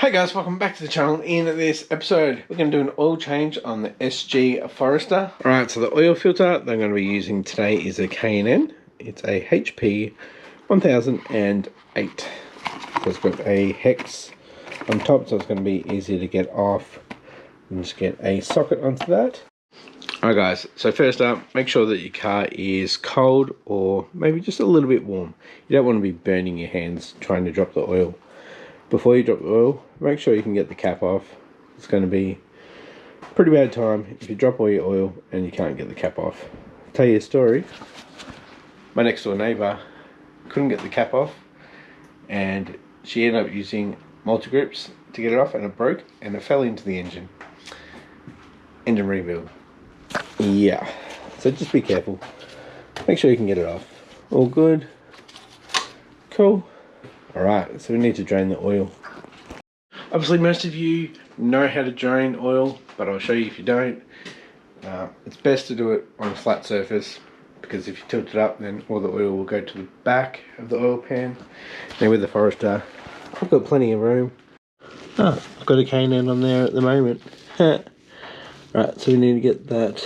Hey guys, welcome back to the channel. In this episode, we're going to do an oil change on the SG Forester. Alright, so the oil filter that I'm going to be using today is a K&N. It's a HP 1008. So it's got a hex on top, so it's going to be easy to get off. And just get a socket onto that. Alright guys, so first up, make sure that your car is cold or maybe just a little bit warm. You don't want to be burning your hands trying to drop the oil. Before you drop the oil, make sure you can get the cap off. It's going to be a pretty bad time if you drop all your oil and you can't get the cap off. I'll tell you a story. My next door neighbour couldn't get the cap off and she ended up using multi-grips to get it off, and it broke and it fell into the engine. Engine rebuild. Yeah, so just be careful. Make sure you can get it off. All good. Cool. Alright, so we need to drain the oil. Obviously most of you know how to drain oil, but I'll show you if you don't. It's best to do it on a flat surface, because if you tilt it up then all the oil will go to the back of the oil pan. Now with the Forester, I've got plenty of room. I've got a K&N on there at the moment. Right, so we need to get that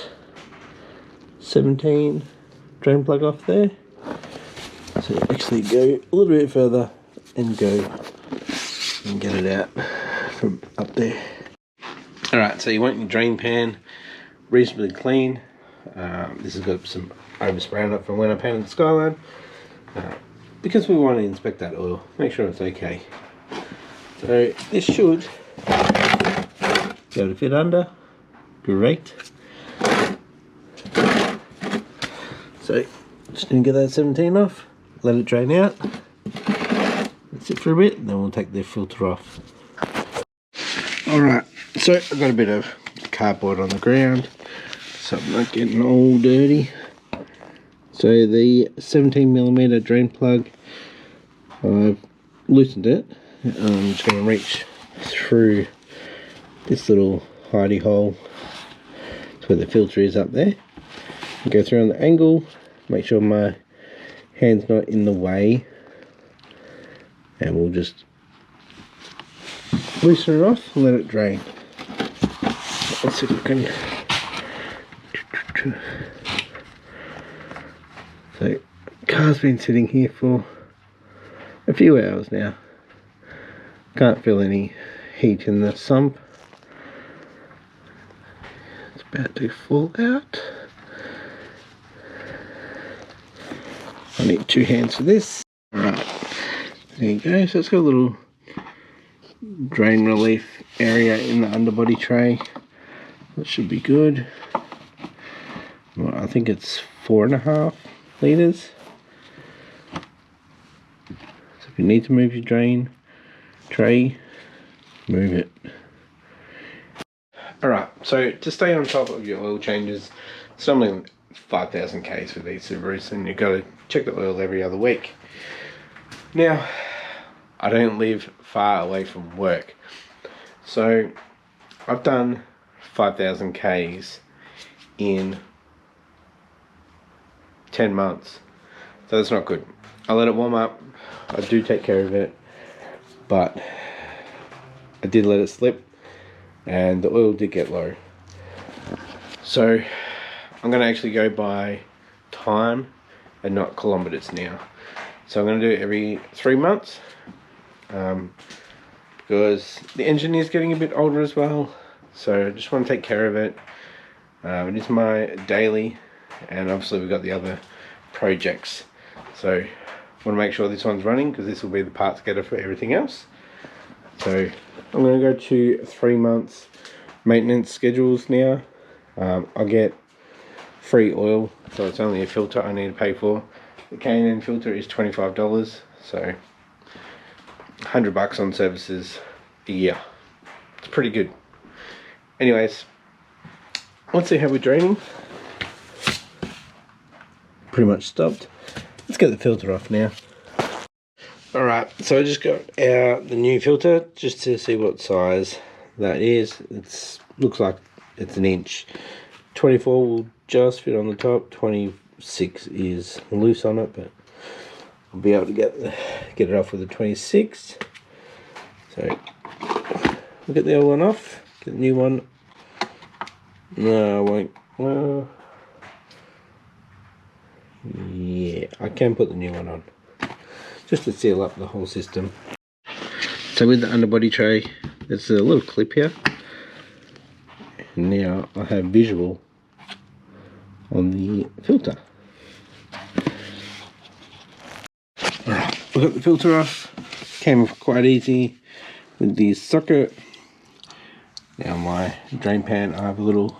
17 drain plug off there. So actually go a little bit further and go and get it out from up there. Alright, so you want your drain pan reasonably clean. This has got some overspray on it from when I painted the skyline. Because we want to inspect that oil, make sure it's okay. So this should be able to fit under. Great. So just gonna get that 17 off, let it drain out. Sit for a bit and then we'll take the filter off. Alright, so I've got a bit of cardboard on the ground so I'm not getting all dirty. So the 17mm drain plug, I've loosened it. I'm just going to reach through this little hidey hole. That's where the filter is up there. Go through on the angle, make sure my hand's not in the way. And we'll just loosen it off and let it drain. Let's see if we can. So, the car's been sitting here for a few hours now. Can't feel any heat in the sump. It's about to fall out. I need two hands for this. Alright. There you go, so it's got a little drain relief area in the underbody tray. That should be good. Well, I think it's 4.5 litres. So if you need to move your drain tray, move it. Alright, so to stay on top of your oil changes, it's normally 5,000 Ks for these Subarus, and you've got to check the oil every other week. Now, I don't live far away from work, so I've done 5,000 Ks in 10 months, so that's not good. I let it warm up, I do take care of it, but I did let it slip and the oil did get low. So I'm going to actually go by time and not kilometers now. So I'm going to do it every 3 months, because the engine is getting a bit older as well, so I just want to take care of it. It is my daily, and obviously we've got the other projects, so I want to make sure this one's running, because this will be the parts getter for everything else. So I'm going to go to 3 months maintenance schedules now. I'll get free oil, so it's only a filter I need to pay for. The K&N filter is $25, so $100 on services a year. It's pretty good. Anyways, let's see how we're draining. Pretty much stopped. Let's get the filter off now. Alright, so I just got out the new filter just to see what size that is. It looks like it's 1 inch. 24 will just fit on the top, 26 is loose on it, but I'll be able to get it off with a 26. So I'll get the old one off, get the new one. No, I won't. Well, yeah, I can put the new one on, just to seal up the whole system. So with the underbody tray, there's a little clip here. Now I have visual on the filter. Alright, we got the filter off. Came off quite easy with the socket. Now my drain pan, I have a little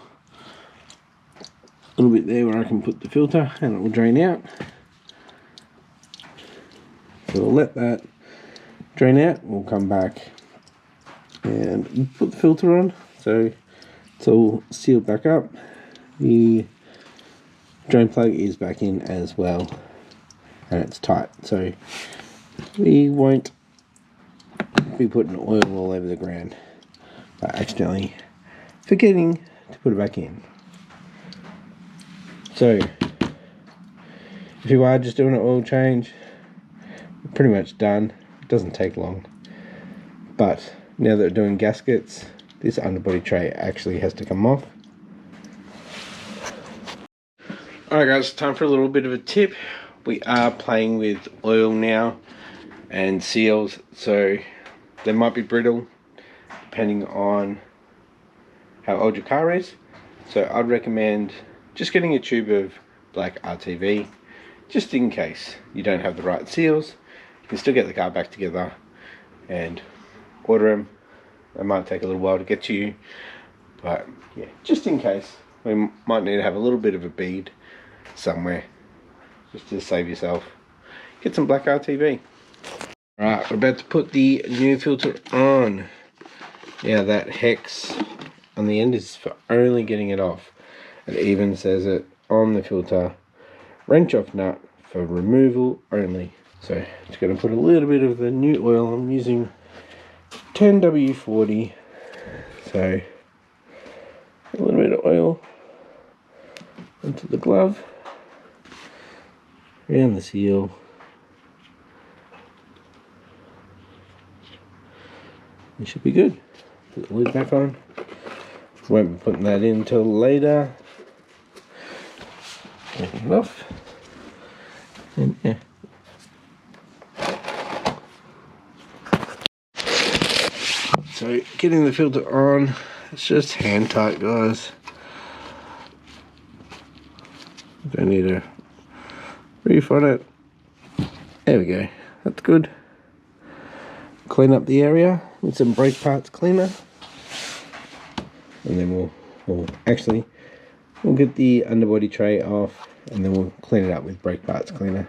bit there where I can put the filter and it will drain out. So we'll let that drain out. We'll come back and put the filter on. So it's all sealed back up. The drain plug is back in as well, and it's tight, so we won't be putting oil all over the ground by accidentally forgetting to put it back in. So if you are just doing an oil change, we're pretty much done. It doesn't take long, but now that we're doing gaskets, this underbody tray actually has to come off. Alright guys, time for a little bit of a tip. We are playing with oil now and seals, so they might be brittle depending on how old your car is. So I'd recommend just getting a tube of black RTV, just in case you don't have the right seals. You can still get the car back together and order them. They might take a little while to get to you, but yeah, just in case. We might need to have a little bit of a bead somewhere just to save yourself. Get some black RTV. Alright, we're about to put the new filter on. Yeah, that hex on the end is for only getting it off. It even says it on the filter, wrench off nut for removal only. So just going to put a little bit of the new oil. I'm using 10W40, so a little bit of oil into the glove, around the seal, it should be good. Put the lid back on. Won't be putting that in until later. Take it off, and yeah. So getting the filter on, it's just hand tight, guys. Don't need to reef on it. There we go, that's good. Clean up the area with some brake parts cleaner, and then we'll get the underbody tray off, and then we'll clean it up with brake parts cleaner.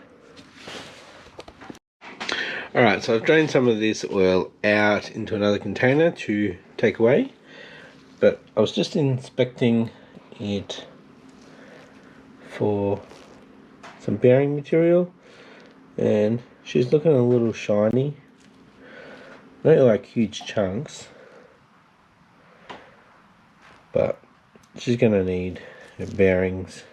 Alright, so I've drained some of this oil out into another container to take away, but I was just inspecting it for some bearing material, and she's looking a little shiny. Not like huge chunks, but she's going to need her bearings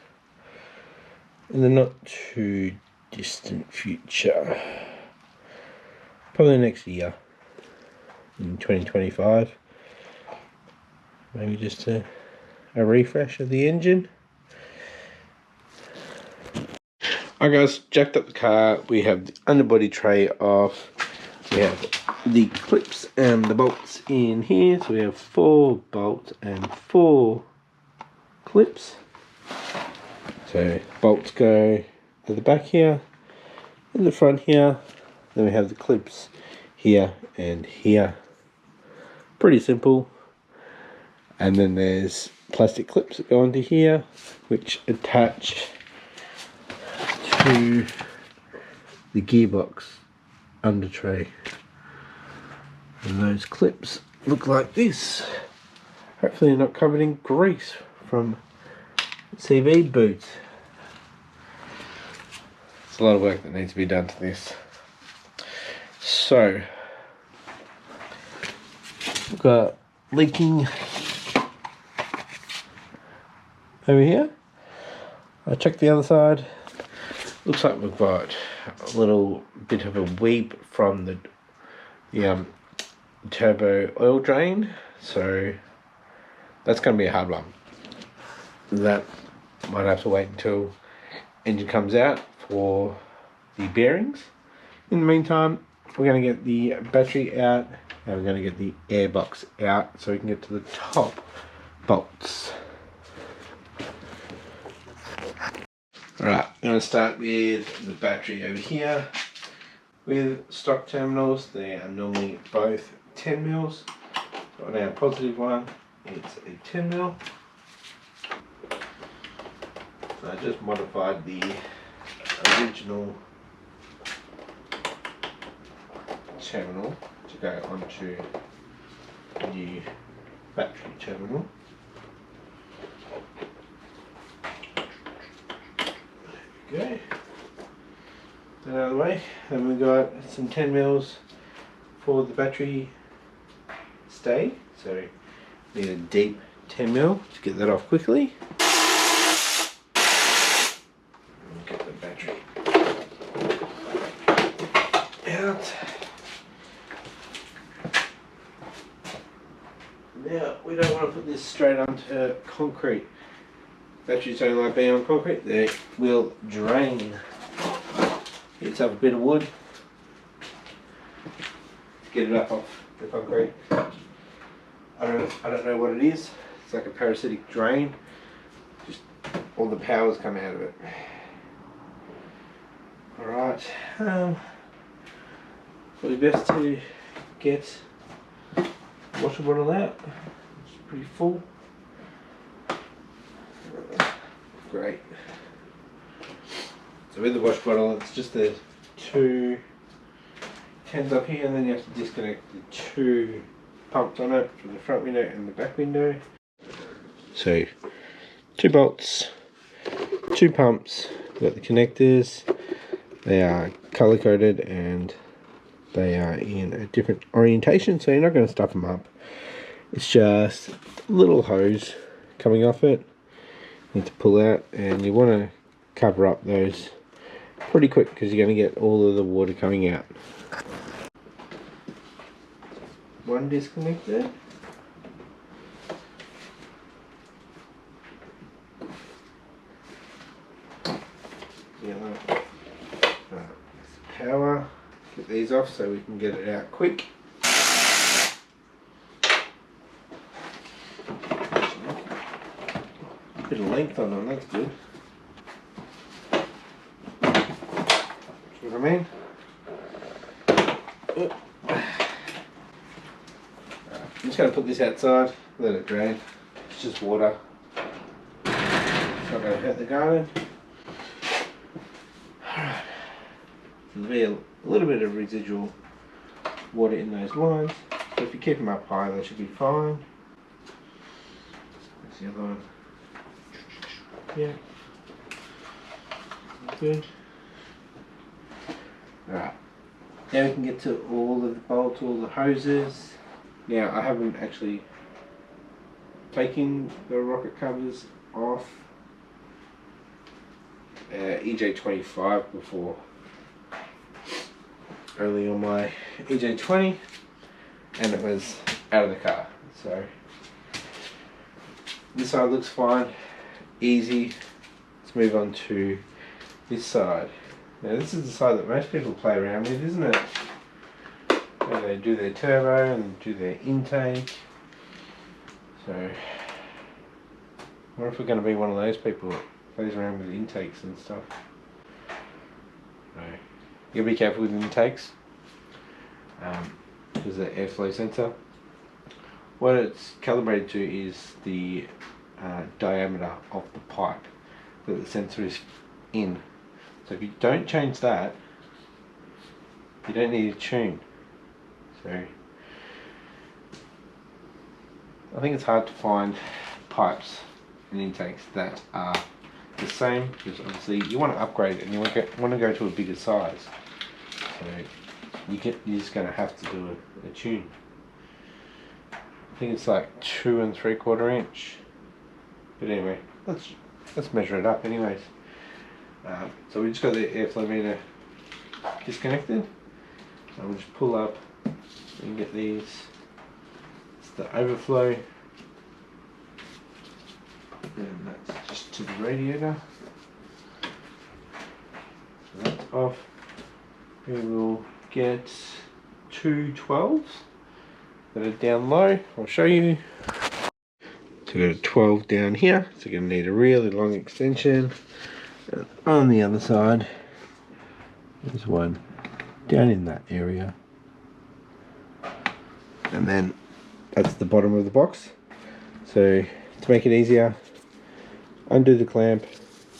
in the not too distant future. Probably next year, in 2025. Maybe just a refresh of the engine. Alright guys, jacked up the car. We have the underbody tray off. We have the clips and the bolts in here. So we have 4 bolts and 4 clips. So bolts go to the back here, in the front here. Then we have the clips here and here. Pretty simple. And then there's plastic clips that go onto here, which attach to the gearbox under tray. And those clips look like this. Hopefully they're not covered in grease from CV boots. It's a lot of work that needs to be done to this. So we've got leaking over here. I checked the other side. Looks like we've got a little bit of a weep from the turbo oil drain, so that's going to be a hard one. That might have to wait until engine comes out for the bearings. In the meantime, we're going to get the battery out and we're going to get the air box out so we can get to the top bolts. Alright, I'm going to start with the battery over here. With stock terminals, they are normally both 10 mils. So on our positive one, it's a 10 mil. So I just modified the original terminal to go onto the new battery terminal. There we go. That out of the way, and we've got some 10 mils for the battery stay, so need a deep 10 mil to get that off quickly. Get the battery out. Now we don't want to put this straight onto concrete. Batteries don't like being on concrete, they will drain. Let's have a bit of wood to get it up off the concrete. I don't know what it is. It's like a parasitic drain. Just all the powers come out of it. Alright. Probably best to get the washer bottle out. It's pretty full. Great. So with the wash bottle, it's just the two tens up here, and then you have to disconnect the two pumps on it for the front window and the back window. So 2 bolts, 2 pumps, got the connectors. They are color coded and they are in a different orientation, so you're not going to stuff them up. It's just a little hose coming off it. You need to pull out, and you want to cover up those pretty quick because you're going to get all of the water coming out. One disconnected. Yellow. Power. Get these off so we can get it out quick. Bit of length on them, that's good. See what I mean? I'm just going to put this outside, let it drain. It's just water. It's not going to hurt the garden. Alright. There'll be a little bit of residual water in those lines. So if you keep them up high, they should be fine. That's the other one. Yeah. Good. Alright. Now we can get to all of the bolts, all the hoses. Now I haven't actually taken the rocket covers off EJ25 before. Only on my EJ20, and it was out of the car. So this side looks fine, easy. Let's move on to this side. Now this is the side that most people play around with, isn't it? Where they do their turbo and do their intake. So I wonder if we're going to be one of those people that plays around with intakes and stuff. No. You gotta be careful with intakes because the airflow sensor. What it's calibrated to is the diameter of the pipe that the sensor is in. So if you don't change that, you don't need to tune. So I think it's hard to find pipes and intakes that are the same, because obviously you want to upgrade it and you want to go to a bigger size. So you're just going to have to do a tune. I think it's like 2 3/4 inch. But anyway, let's measure it up anyways. So we just got the airflow meter disconnected. So we'll just pull up We can get these. It's the overflow. And that's just to the radiator. So that's off. We will get two 12s that are down low. I'll show you. So we've got a 12 down here. So you're going to need a really long extension. And on the other side, there's one down in that area. And then that's the bottom of the box. So to make it easier, undo the clamp,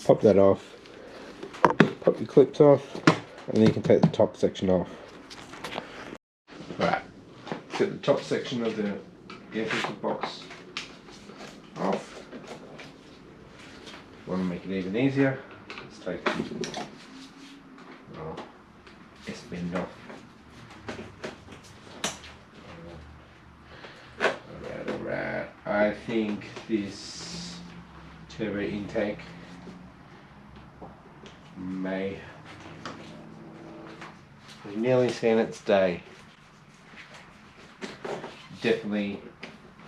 pop that off, pop your clips off, and then you can take the top section off. Right, get the top section of the air filter box off. Want to make it even easier, let's take S bend off. Alright, I think this turbo intake may have nearly seen its day. Definitely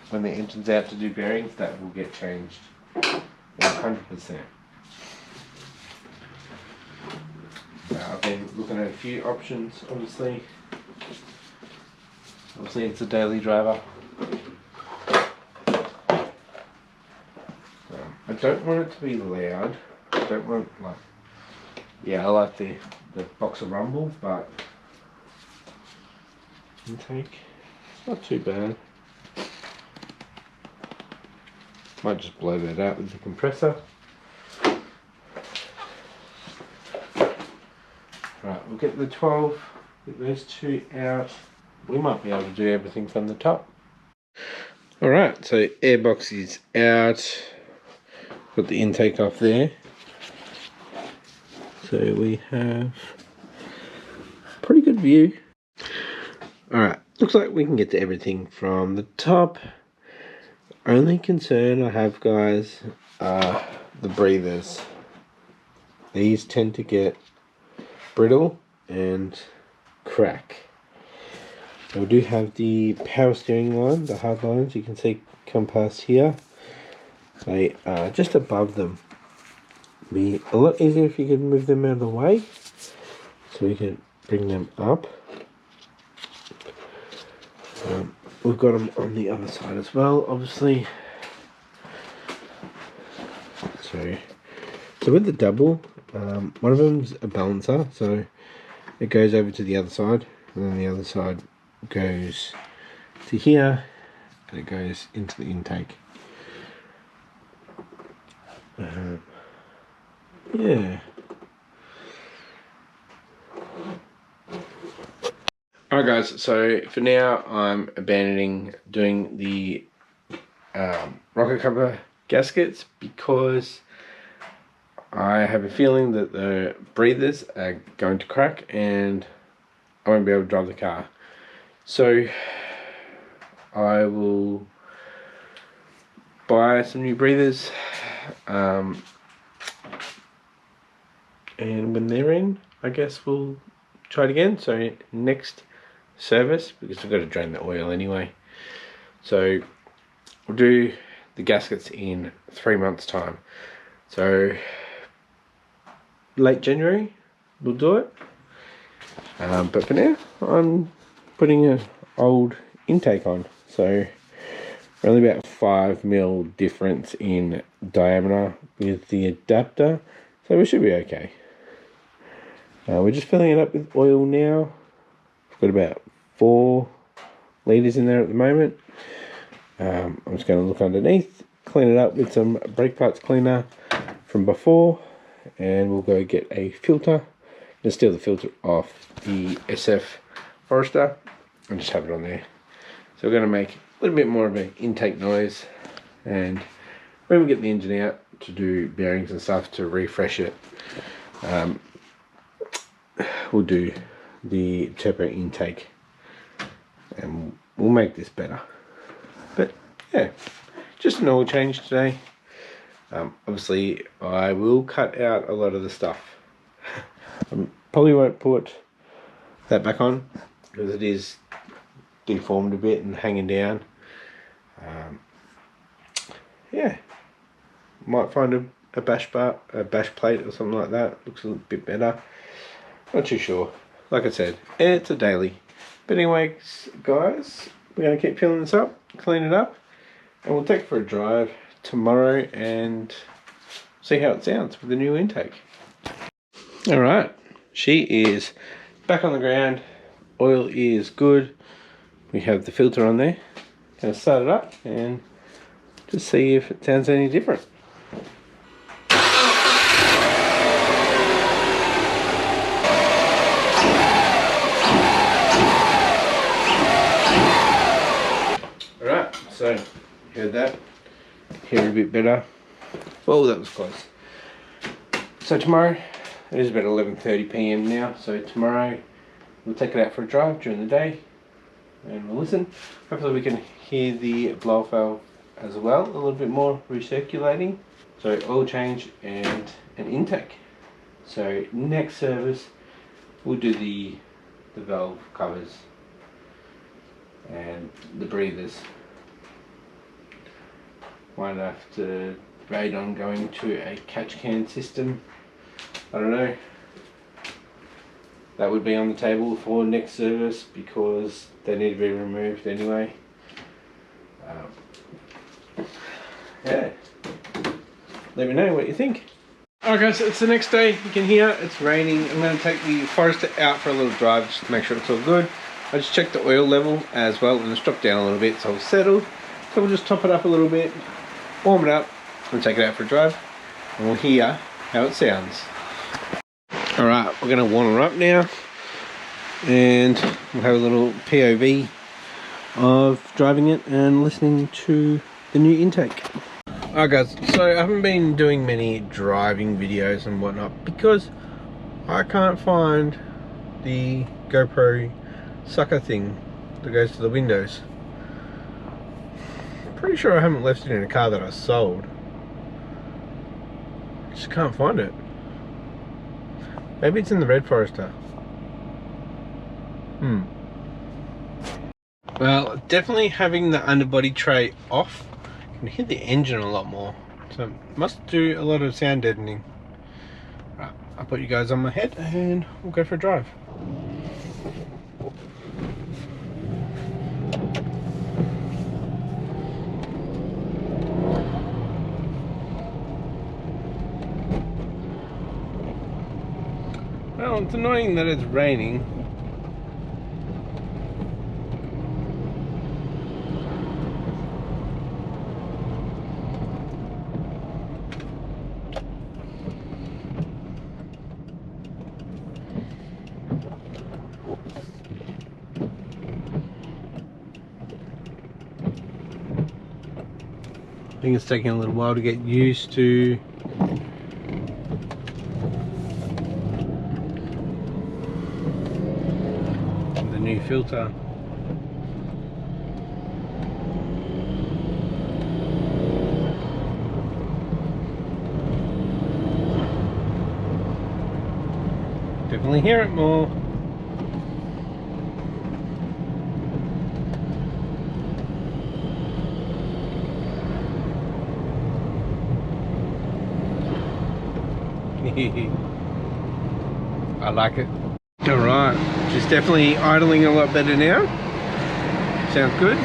when the engine's out to do bearings, that will get changed 100%. I've been looking at a few options, obviously it's a daily driver. I don't want it to be loud. I don't want, like, yeah, I like the boxer rumble, but intake, it's not too bad. Might just blow that out with the compressor. Right, we'll get the 12, get those two out. We might be able to do everything from the top. Alright, so airbox is out. Got the intake off there. So we have a pretty good view. Alright, looks like we can get to everything from the top. Only concern I have, guys, are the breathers. These tend to get brittle and crack. So we do have the power steering line, the hard lines you can see come past here. They are just above them. Be a lot easier if you could move them out of the way, so we can bring them up. We've got them on the other side as well, obviously. So with the double, one of them's a balancer, so it goes over to the other side, and then the other side goes to here, and it goes into the intake. Yeah. Alright guys, so for now I'm abandoning doing the rocker cover gaskets because I have a feeling that the breathers are going to crack and I won't be able to drive the car. So I will buy some new breathers, and when they're in, I guess we'll try it again. So next service, because we've got to drain the oil anyway, so we'll do the gaskets in 3 months time. So late January we'll do it, but for now I'm putting an old intake on, so only about 5mm difference in diameter with the adapter, so we should be okay. We're just filling it up with oil now. We've got about 4 litres in there at the moment. I'm just going to look underneath, clean it up with some brake parts cleaner from before, and we'll go get a filter and steal the filter off the SF Forester and just have it on there. So we're going to make a little bit more of an intake noise, and when we get the engine out to do bearings and stuff to refresh it, we'll do the turbo intake and we'll make this better. But yeah, just an oil change today. Obviously I will cut out a lot of the stuff. I probably won't put that back on because it is deformed a bit and hanging down. Yeah, might find a bash plate or something like that. Looks a little bit better. Not too sure. Like I said, it's a daily. But anyways, guys, we're going to keep filling this up, clean it up, and we'll take it for a drive tomorrow and see how it sounds with the new intake. Alright, she is back on the ground. Oil is good. We have the filter on there. Going to start it up and just see if it sounds any different. Alright, so heard that. Hear a bit better. Oh, that was close. So tomorrow, it is about 11:30 PM now, so tomorrow we'll take it out for a drive during the day and we'll listen. Hopefully we can hear the blow off valve as well, a little bit more recirculating. So oil change and an intake. So next service we'll do the valve covers and the breathers. Might have to debate on going to a catch can system. I don't know. That would be on the table for next service because they need to be removed anyway. Yeah. Let me know what you think. Alright guys, it's the next day. You can hear it's raining. I'm going to take the Forester out for a little drive just to make sure it's all good. I just checked the oil level as well and it's dropped down a little bit, so it's settled. So we'll just top it up a little bit, warm it up, and take it out for a drive. And we'll hear how it sounds. Alright, we're going to warm her up now. And we'll have a little POV of driving it and listening to the new intake. Alright guys, so I haven't been doing many driving videos and whatnot because I can't find the GoPro sucker thing that goes to the windows. Pretty sure I haven't left it in a car that I sold. Just can't find it. Maybe it's in the red Forester. Well, definitely having the underbody tray off can hear the engine a lot more, so it must do a lot of sound deadening. Right, I'll put you guys on my head and we'll go for a drive. Well, it's annoying that it's raining. I think it's taking a little while to get used to the new filter. Definitely hear it more. I like it. Alright, she's definitely idling a lot better now. Sounds good.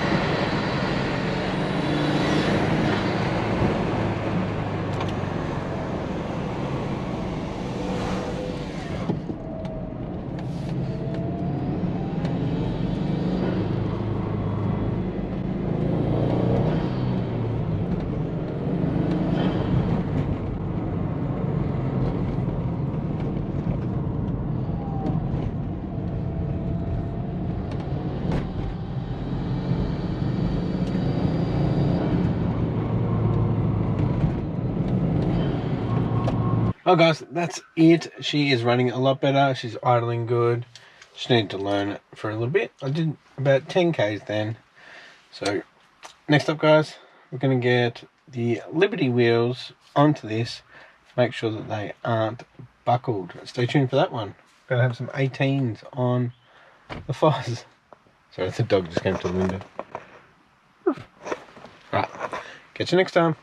Oh guys, that's it. She is running a lot better. She's idling good. Just need to learn it for a little bit. I did about 10 Ks then. So next up guys, we're going to get the Liberty wheels onto this. Make sure that they aren't buckled. Stay tuned for that one. Going to have some 18s on the fuzz. So the dog just came to the window. Right, catch you next time.